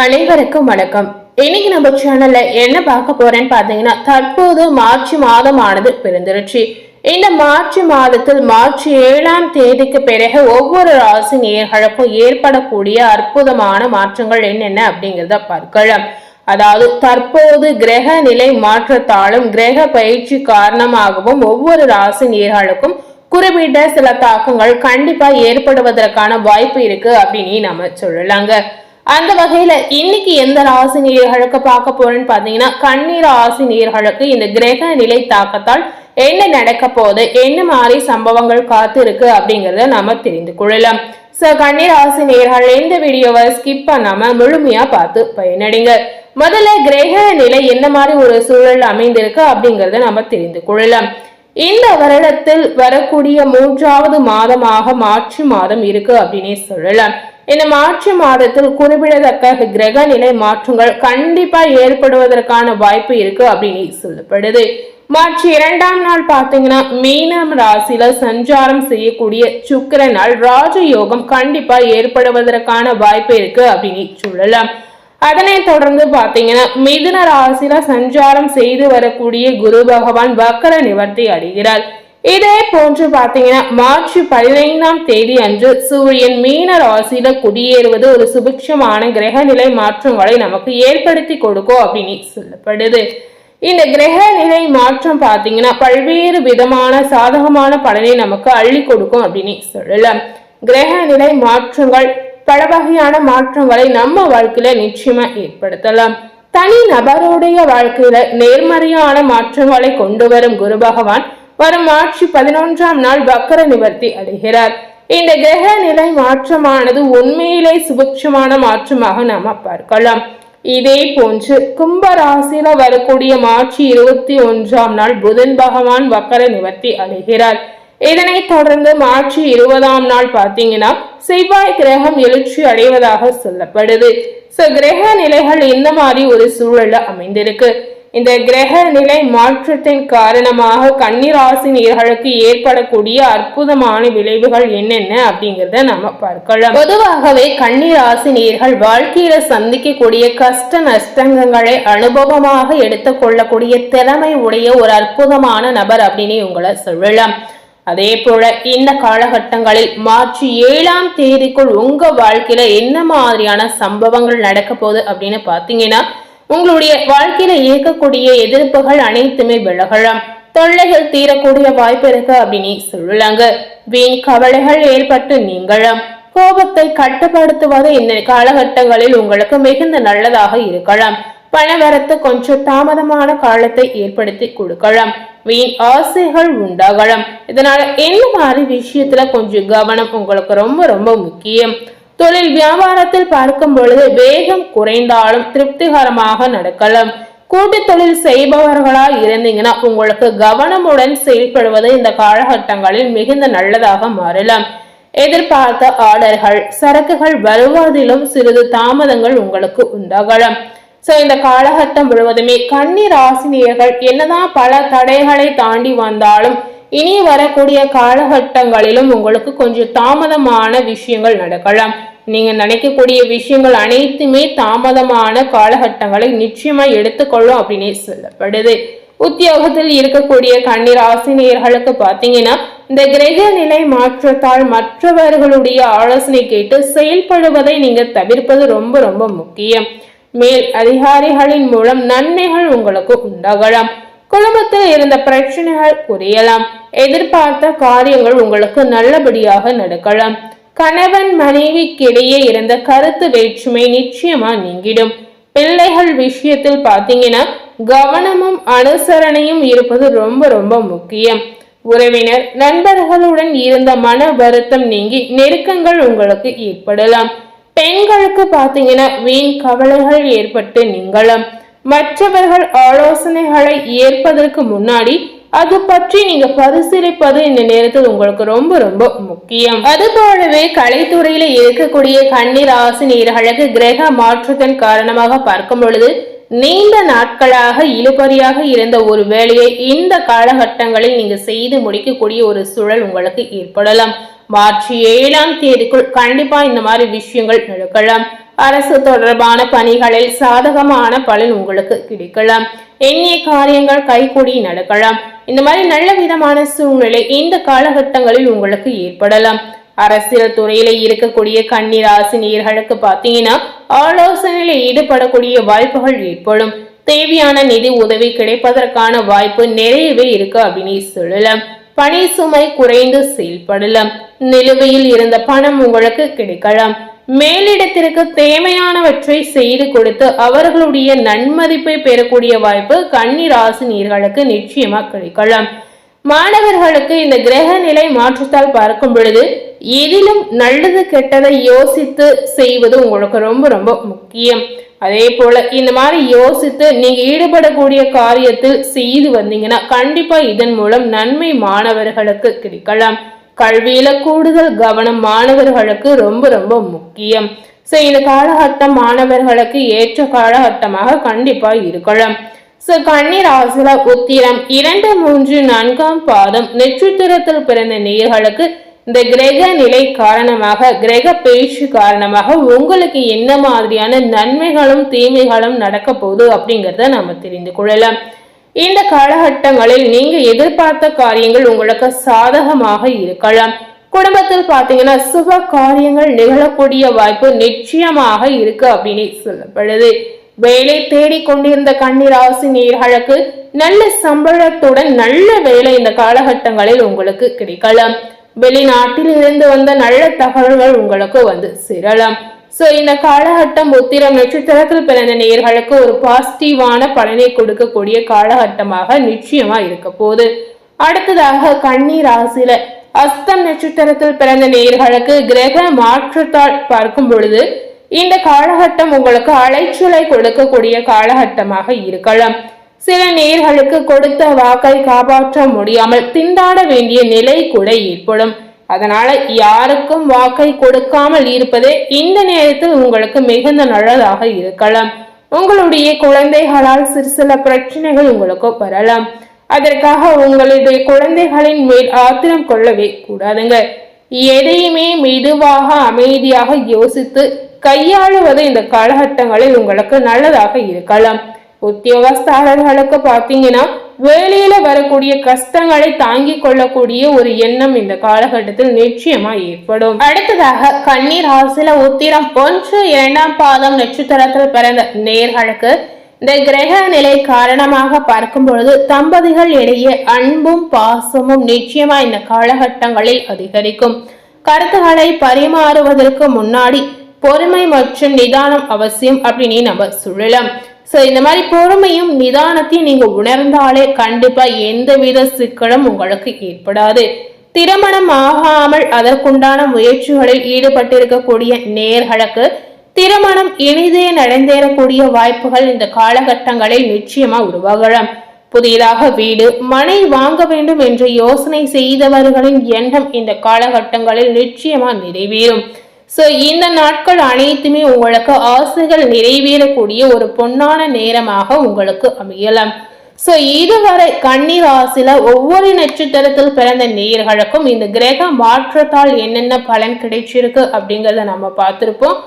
அனைவருக்கும் வணக்கம். இன்னைக்கு நம்ம சேனல்ல என்ன பார்க்க போறேன்னு பாத்தீங்கன்னா, தற்போது மார்ச் மாதமானது பிறந்துருச்சு. இந்த மார்ச் மாதத்தில் மார்ச் 7ஆம் தேதிக்கு பிறகு ஒவ்வொரு ராசி நேயர்களுக்கும் ஏற்படக்கூடிய அற்புதமான மாற்றங்கள் என்னென்ன அப்படிங்கிறத பார்க்கலாம். அதாவது தற்போது கிரக நிலை மாற்றத்தாலும் கிரக பயிற்சி காரணமாகவும் ஒவ்வொரு ராசி நேயர்களுக்கும் குறிப்பிட்ட சில தாக்கங்கள் கண்டிப்பா ஏற்படுவதற்கான வாய்ப்பு இருக்கு அப்படின்னு நம்ம சொல்லலாங்க. அந்த வகையில இன்னைக்கு எந்த ராசி நேயர்களுக்கு பார்க்க போறேன்னு பாத்தீங்கன்னா, கன்னி ராசி நேயர்களுக்கு இந்த கிரக நிலை தாக்கத்தால் என்ன நடக்க போகுது, என்ன மாதிரி சம்பவங்கள் காத்து இருக்கு அப்படிங்கறத நாம தெரிந்து கொள்ளலாம். கன்னி ராசி நேயர்கள் இந்த வீடியோவை ஸ்கிப் பண்ணாம முழுமையா பார்த்து பயனடைங்க. முதல்ல கிரக நிலை என்ன மாதிரி ஒரு சூழல் அமைந்திருக்கு அப்படிங்கறத நாம தெரிந்து கொள்ளலாம். இந்த வருடத்தில் வரக்கூடிய 3வது மாதமாக மார்ச் மாதம் இருக்கு அப்படின்னே சொல்லலாம். இந்த மார்ச் மாதத்தில் குறிப்பிடத்தக்க கிரக நிலை மாற்றங்கள் கண்டிப்பா ஏற்படுவதற்கான வாய்ப்பு இருக்கு அப்படின்னு சொல்லப்படுது. மார்ச் 2ஆம் நாள் பாத்தீங்கன்னா, மீனம் ராசியில சஞ்சாரம் செய்யக்கூடிய சுக்கிரனால் ராஜயோகம் கண்டிப்பா ஏற்படுவதற்கான வாய்ப்பு இருக்கு அப்படின்னு சொல்லலாம். அதனை தொடர்ந்து பாத்தீங்கன்னா, மிதுன ராசியில சஞ்சாரம் செய்து வரக்கூடிய குரு பகவான் வக்கர நிவர்த்தி அடைகிறார். இதே போன்று பாத்தீங்கன்னா, மார்ச் 15ஆம் தேதி அன்று சூரியன் மீன ராசியில குடியேறுவது ஒரு சுபிக்ஷமான கிரக நிலை மாற்றங்களை நமக்கு ஏற்படுத்தி கொடுக்கும் அப்படின்னு சொல்லப்படுது. இந்த கிரக நிலை மாற்றம் பாத்தீங்கன்னா, பல்வேறு விதமான சாதகமான பலனை நமக்கு அள்ளி கொடுக்கும் அப்படின்னு சொல்லலாம். கிரக நிலை மாற்றங்கள் பல வகையான மாற்றங்களை நம்ம வாழ்க்கையில நிச்சயமா ஏற்படுத்தலாம். தனி நபருடைய வாழ்க்கையில நேர்மறையான மாற்றங்களை கொண்டு வரும் குரு பகவான் வரும் மார்ச் 11ஆம் நாள் வக்கர நிவர்த்தி அடைகிறார். இந்த கிரக நிலை மாற்றமானது உண்மையிலே சுபிக்ஷமான மாற்றமாக நாம பார்க்கலாம். இதே போன்று கும்ப ராசியில வரக்கூடிய மார்ச் 21ஆம் நாள் புதன் பகவான் வக்கர நிவர்த்தி அடைகிறார். இதனை தொடர்ந்து மார்ச் 20ஆம் நாள் பாத்தீங்கன்னா, செவ்வாய் கிரகம் எழுச்சி அடைவதாக சொல்லப்படுது. கிரக நிலைகள் இந்த மாதிரி ஒரு சூழல்ல அமைந்திருக்கு. இந்த கிரக நிலை மாற்றத்தின் காரணமாக கன்னிராசி நேயர்களுக்கு ஏற்படக்கூடிய அற்புதமான விளைவுகள் என்னென்ன அப்படிங்கறத நம்ம பார்க்கலாம். பொதுவாகவே கன்னிராசி நேயர்கள் வாழ்க்கையில சந்திக்கக்கூடிய கஷ்ட நஷ்டங்களை அனுபவமாக எடுத்துக் கொள்ளக்கூடிய திறமை உடைய ஒரு அற்புதமான நபர் அப்படின்னு உங்களை சொல்லலாம். அதே போல இந்த காலகட்டங்களில் மார்ச் 7ஆம் தேதிக்குள் உங்க வாழ்க்கையில என்ன மாதிரியான சம்பவங்கள் நடக்க போகுது அப்படின்னு பாத்தீங்கன்னா, உங்களுடைய வாழ்க்கையில இயக்கக்கூடிய எதிர்ப்புகள் அனைத்துமே விலகலாம். தொல்லைகள் தீரக்கூடிய வாய்ப்பு இருக்கு அப்படின்னு சொல்லலாங்க. வீண் கவலைகள் ஏற்பட்டு நீங்களாம். கோபத்தை கட்டுப்படுத்துவது இந்த காலகட்டங்களில் உங்களுக்கு மிகுந்த நல்லதாக இருக்கலாம். பணவரத்து கொஞ்சம் தாமதமான காலத்தை ஏற்படுத்தி கொடுக்கலாம். வீண் ஆசைகள் உண்டாகலாம். இதனால என்ன மாதிரி விஷயத்துல கொஞ்சம் கவனம் உங்களுக்கு ரொம்ப ரொம்ப முக்கியம். தொழில் வியாபாரத்தில் பார்க்கும் பொழுது வேகம் குறைந்தாலும் திருப்திகரமாக நடக்கலாம். கூட்டு தொழில் செய்பவர்களா இருந்தீங்கன்னா உங்களுக்கு கவனமுடன் செயல்படுவது இந்த காலகட்டங்களில் மிகுந்த நல்லதாக மாறலாம். எதிர்பார்த்த ஆர்டர்கள் சரக்குகள் வருவதிலும் சிறிது தாமதங்கள் உங்களுக்கு உண்டாகலாம். இந்த காலகட்டம் முழுவதுமே கன்னி ராசினியர்கள் என்னதான் பல தடைகளை தாண்டி வந்தாலும் இனி வரக்கூடிய காலகட்டங்களிலும் உங்களுக்கு கொஞ்சம் தாமதமான விஷயங்கள் நடக்கலாம். நீங்க நினைக்கக்கூடிய விஷயங்கள் அனைத்துமே தாமதமான காலகட்டங்களை நிச்சயமா எடுத்துக்கொள்ளும் அப்படின்னு சொல்லப்படுது. உத்தியோகத்தில் இருக்கக்கூடிய கன்னி ராசினியர்களுக்கு பாத்தீங்கன்னா, இந்த கிரக நிலை மாற்றத்தால் மற்றவர்களுடைய ஆலோசனை கேட்டு செயல்படுவதை நீங்க தவிர்ப்பது ரொம்ப ரொம்ப முக்கியம். மேல் அதிகாரிகளின் மூலம் நன்மைகள் உங்களுக்கு உண்டாகலாம். குடும்பத்தில் இருந்த பிரச்சனைகள் குறையலாம். எதிர்பார்த்த காரியங்கள் உங்களுக்கு நல்லபடியாக நடக்கலாம். கணவன் மனைவிக்கிடையே இருந்த கருத்து வேற்றுமை நிச்சயமா நீங்கிடும். பிள்ளைகள் விஷயத்தில் பாத்தீங்கன்னா, கவனமும் அனுசரணையும் இருப்பது ரொம்ப ரொம்ப முக்கியம். உறவினர் நண்பர்களுடன் இருந்த மன வருத்தம் நீங்கி நெருக்கங்கள் உங்களுக்கு ஏற்படலாம். பெண்களுக்கு பாத்தீங்கன்னா, வீண் கவலைகள் ஏற்பட்டு நீங்களாம். மற்றவர்கள் ஆலோசனைகளை ஏற்பதற்கு முன்னாடி அது பற்றி நீங்க பரிசீலிப்பது இந்த நேரத்தில் உங்களுக்கு ரொம்ப ரொம்ப முக்கியம். அது போலவே கலைத்துறையில இருக்கக்கூடிய கன்னி ராசி நேயர்களுக்கு கிரக மாற்றத்தின் காரணமாக பார்க்கும் பொழுது நீண்ட நாட்களாக இழுபறியாக இருந்த ஒரு வேலையை இந்த காலகட்டங்களில் நீங்க செய்து முடிக்கக்கூடிய ஒரு சூழல் உங்களுக்கு ஏற்படலாம். மார்ச் 7ஆம் தேதிக்குள் கண்டிப்பா இந்த மாதிரி விஷயங்கள் நடக்கலாம். அரசு தொடர்பான பணிகளில் சாதகமான பலன் உங்களுக்கு கிடைக்கலாம். எண்ணிய காரியங்கள் கைகூடி நடக்கலாம். இந்த மாதிரி நல்ல விதமான சூழ்நிலை இந்த காலகட்டங்களில் உங்களுக்கு ஏற்படலாம். அரசியல் துறையில இருக்கக்கூடிய கன்னி ராசி நேயர்களுக்கு பாத்தீங்கன்னா ஆலோசனையில ஈடுபடக்கூடிய வாய்ப்புகள் ஏற்படும். தேவையான நிதி உதவி கிடைப்பதற்கான வாய்ப்பு நிறையவே இருக்கு அப்படின்னு சொல்லலாம். பணி சுமை குறைந்து செயல்படலாம். நிலுவையில் இருந்த பணம் உங்களுக்கு கிடைக்கலாம். மேலிடத்திற்கு தேவையானவற்றை செய்து கொடுத்து அவர்களுடைய நன்மதிப்பை பெறக்கூடிய வாய்ப்பு கன்னி ராசி நேயர்களுக்கு நிச்சயமா கிடைக்கலாம். மாணவர்களுக்கு இந்த கிரக நிலை மாற்றத்தால் பார்க்கும் பொழுது எதிலும் நல்லது கெட்டதை யோசித்து செய்வது உங்களுக்கு ரொம்ப ரொம்ப முக்கியம். அதே போல இந்த மாதிரி யோசித்து நீங்க ஈடுபடக்கூடிய காரியத்தில் செய்து வந்தீங்கன்னா கண்டிப்பா இதன் மூலம் நன்மை மாணவர்களுக்கு கிடைக்கலாம். கல்வியில கூடுதல் கவனம் மாணவர்களுக்கு ரொம்ப ரொம்ப முக்கியம். சோ இந்த காலகட்டம் மாணவர்களுக்கு ஏற்ற காலகட்டமாக கண்டிப்பா இருக்கலாம். சோ கன்னி ராசியில உத்திரம் 2, 3, 4ஆம் பாதம் நட்சத்திரத்தில் பிறந்த நேயர்களுக்கு இந்த கிரக நிலை காரணமாக கிரக பேச்சு காரணமாக உங்களுக்கு என்ன மாதிரியான நன்மைகளும் தீமைகளும் நடக்க போகுது அப்படிங்கிறத நம்ம தெரிந்து கொள்ளலாம். இந்த காலகட்டங்களில் நீங்க எதிர்பார்த்த காரியங்கள் உங்களுக்கு சாதகமாக இருக்கலாம். குடும்பத்தில் பாத்தீங்கன்னா சுப காரியங்கள் நிகழக்கூடிய வாய்ப்பு நிச்சயமாக இருக்கு அப்படின்னு சொல்லப்படுது. வேலை தேடிக்கொண்டிருந்த கன்னி ராசி நேயர்களுக்கு நல்ல சம்பளத்துடன் நல்ல வேலை இந்த காலகட்டங்களில் உங்களுக்கு கிடைக்கலாம். வெளிநாட்டில் இருந்து வந்த நல்ல தகவல்கள் உங்களுக்கு வந்து சேரலாம். சோ இந்த காலகட்டம் உத்திரம் நட்சத்திரத்தில் பிறந்த நேயர்களுக்கு ஒரு பாசிட்டிவான பலனை கொடுக்கக்கூடிய காலகட்டமாக நிச்சயமா இருக்க போகுது. அடுத்ததாக கன்னி ராசியில அஸ்தம் நட்சத்திரத்தில் பிறந்த நேயர்களுக்கு கிரக மாற்றத்தால் பார்க்கும் பொழுது இந்த காலகட்டம் உங்களுக்கு அலைச்சலை கொடுக்கக்கூடிய காலகட்டமாக இருக்கலாம். சில நேயர்களுக்கு கொடுத்த வாக்கை காப்பாற்ற முடியாமல் திண்டாட வேண்டிய நிலை கூட ஏற்படும். அதனால யாருக்கும் வாக்கை கொடுக்காமல் இருப்பதே இந்த நேரத்தில் உங்களுக்கு மிகுந்த நல்லதாக இருக்கலாம். உங்களுடைய குழந்தைகளால் சில பிரச்சனைகள் உங்களுக்கு வரலாம். அதற்காக உங்களுடைய குழந்தைகளின் மேல் ஆத்திரம் கொள்ளவே கூடாதுங்க. எதையுமே மெதுவாக அமைதியாக யோசித்து கையாளுவது இந்த காலகட்டங்களில் உங்களுக்கு நல்லதாக இருக்கலாம். உத்தியோகஸ்தாரர்களுக்கு பாத்தீங்கன்னா வேலையில வரக்கூடிய கஷ்டங்களை தாங்கிக் கொள்ளக்கூடிய ஒரு எண்ணம் இந்த காலகட்டத்தில் நிச்சயமா ஏற்படும். அடுத்ததாக கன்னி ராசியில உத்திரம் 1, 2ஆம் பாதம் நட்சத்திரத்தில் பிறந்த நேயர்களுக்கு இந்த கிரக நிலை காரணமாக பார்க்கும் பொழுது தம்பதிகள் இடையே அன்பும் பாசமும் நிச்சயமா இந்த காலகட்டங்களில் அதிகரிக்கும். கருத்துக்களை பரிமாறுவதற்கு முன்னாடி பொறுமை மற்றும் நிதானம் அவசியம் அப்படின்னு நம்ம சொல்லலாம். சோ இந்த மாதிரி பொறுமையும் நிதானத்தையும் நீங்க உணர்ந்தாலே கண்டிப்பா எந்தவித சிக்கலும் உங்களுக்கு ஏற்படாது. திருமணம் ஆகாமல் அதற்குண்டான முயற்சிகளில் ஈடுபட்டிருக்கக்கூடிய நேயர்களுக்கு திருமணம் இனிதே நடந்தேறக்கூடிய வாய்ப்புகள் இந்த காலகட்டங்களில் நிச்சயமா உருவாகலாம். புதிதாக வீடு மனை வாங்க வேண்டும் என்ற யோசனை செய்தவர்களின் எண்ணம் இந்த காலகட்டங்களில் நிச்சயமா நிறைவேறும். சோ இந்த நாட்கள் அனைத்துமே உங்களுக்கு ஆசைகள் நிறைவேறக்கூடிய ஒரு பொன்னான நேரமாக உங்களுக்கு அமையலாம். சோ இதுவரை கன்னி ராசியில ஒவ்வொரு நட்சத்திரத்தில் பிறந்த நேயர்களுக்கும் இந்த கிரக மாற்றத்தால் என்னென்ன பலன் கிடைச்சிருக்கு அப்படிங்கறத நம்ம பார்த்திருப்போம்.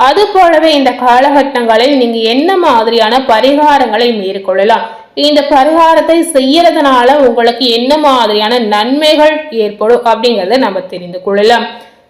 அது போலவே இந்த காலகட்டங்களில் நீங்க என்ன மாதிரியான பரிகாரங்களை மேற்கொள்ளலாம், இந்த பரிகாரத்தை செய்யறதுனால உங்களுக்கு என்ன மாதிரியான நன்மைகள் ஏற்படும் அப்படிங்கறத நம்ம தெரிந்து கொள்ளலாம்.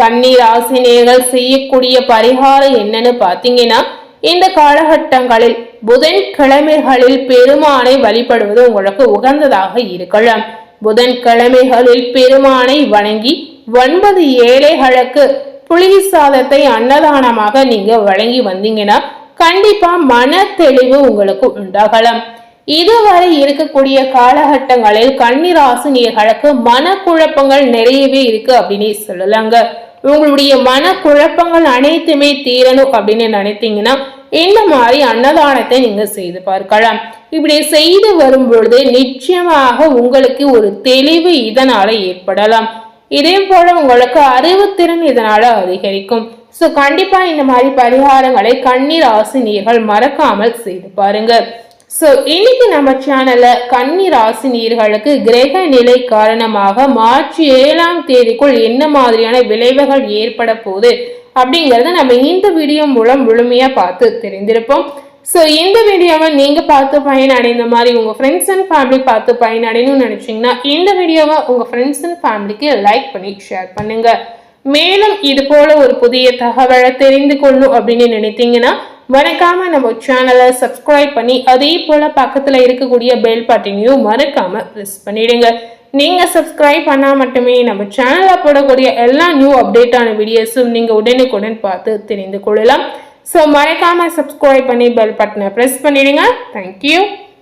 கன்னி ராசி நேயர்கள் செய்யக்கூடிய பரிகாரம் என்னன்னு பாத்தீங்கன்னா இந்த காலகட்டங்களில் புதன்கிழமைகளில் பெருமானை வழிபடுவது உங்களுக்கு உகந்ததாக இருக்கலாம். புதன்கிழமைகளில் பெருமானை வணங்கி 9 ஏழைகளுக்கு புளி சாதத்தை அன்னதானமாக நீங்க வழங்கி வந்தீங்கன்னா கண்டிப்பா மன தெளிவு உங்களுக்கு உண்டாகலாம். இதுவரை இருக்கக்கூடிய காலகட்டங்களில் கன்னி ராசி நேயர்களுக்கு மனக்குழப்பங்கள் நிறையவே இருக்கு அப்படின்னு சொல்லலாங்க. உங்களுடைய மனக்குழப்பங்கள் அனைத்துமே தீரணும் அப்படின்னு நினைத்தீங்கன்னா இந்த மாதிரி அன்னதானத்தை நீங்க செய்து பார்க்கலாம். இப்படி செய்து வரும் பொழுது நிச்சயமாக உங்களுக்கு ஒரு தெளிவு இதனால ஏற்படலாம். இதே போல உங்களுக்கு அறிவுத்திறன் இதனால அதிகரிக்கும். சோ கண்டிப்பா இந்த மாதிரி பரிகாரங்களை கன்னி ராசி நேயர்கள் மறக்காமல் செய்து பாருங்க. சோ இன்னைக்கு நம்ம சேனல்ல கன்னி ராசி நேயர்களுக்கு கிரக நிலை காரணமாக மார்ச் 7ஆம் தேதிக்குள் என்ன மாதிரியான விளைவுகள் ஏற்பட போகுது அப்படிங்கறத நம்ம இந்த வீடியோ மூலம் முழுமையா பார்த்து தெரிந்திருப்போம். ஸோ இந்த வீடியோவை நீங்க பார்த்து பயனடைந்த மாதிரி உங்க ஃப்ரெண்ட்ஸ் அண்ட் ஃபேமிலி பார்த்து பயனடையணும்னு நினைச்சீங்கன்னா இந்த வீடியோவை உங்க ஃப்ரெண்ட்ஸ் அண்ட் ஃபேமிலிக்கு லைக் பண்ணி ஷேர் பண்ணுங்க. மேலும் இது போல ஒரு புதிய தகவலை தெரிந்து கொள்ளணும் அப்படின்னு நினைத்தீங்கன்னா மறக்காம நம்ம சேனலை சப்ஸ்கிரைப் பண்ணி அதே போல பக்கத்துல இருக்கக்கூடிய பெல் பட்டனையும் மறக்காம பிரஸ் பண்ணிடுங்க. நீங்க சப்ஸ்கிரைப் பண்ணா மட்டுமே நம்ம சேனல்ல போடக்கூடிய எல்லா நியூ அப்டேட்டான வீடியோஸும் நீங்க உடனுக்குடன் பார்த்து தெரிந்து கொள்ளலாம். ஸோ மறக்காம சப்ஸ்கிரைப் பண்ணி பெல் பட்டனை பிரஸ் பண்ணிடுங்க. தேங்க்யூ.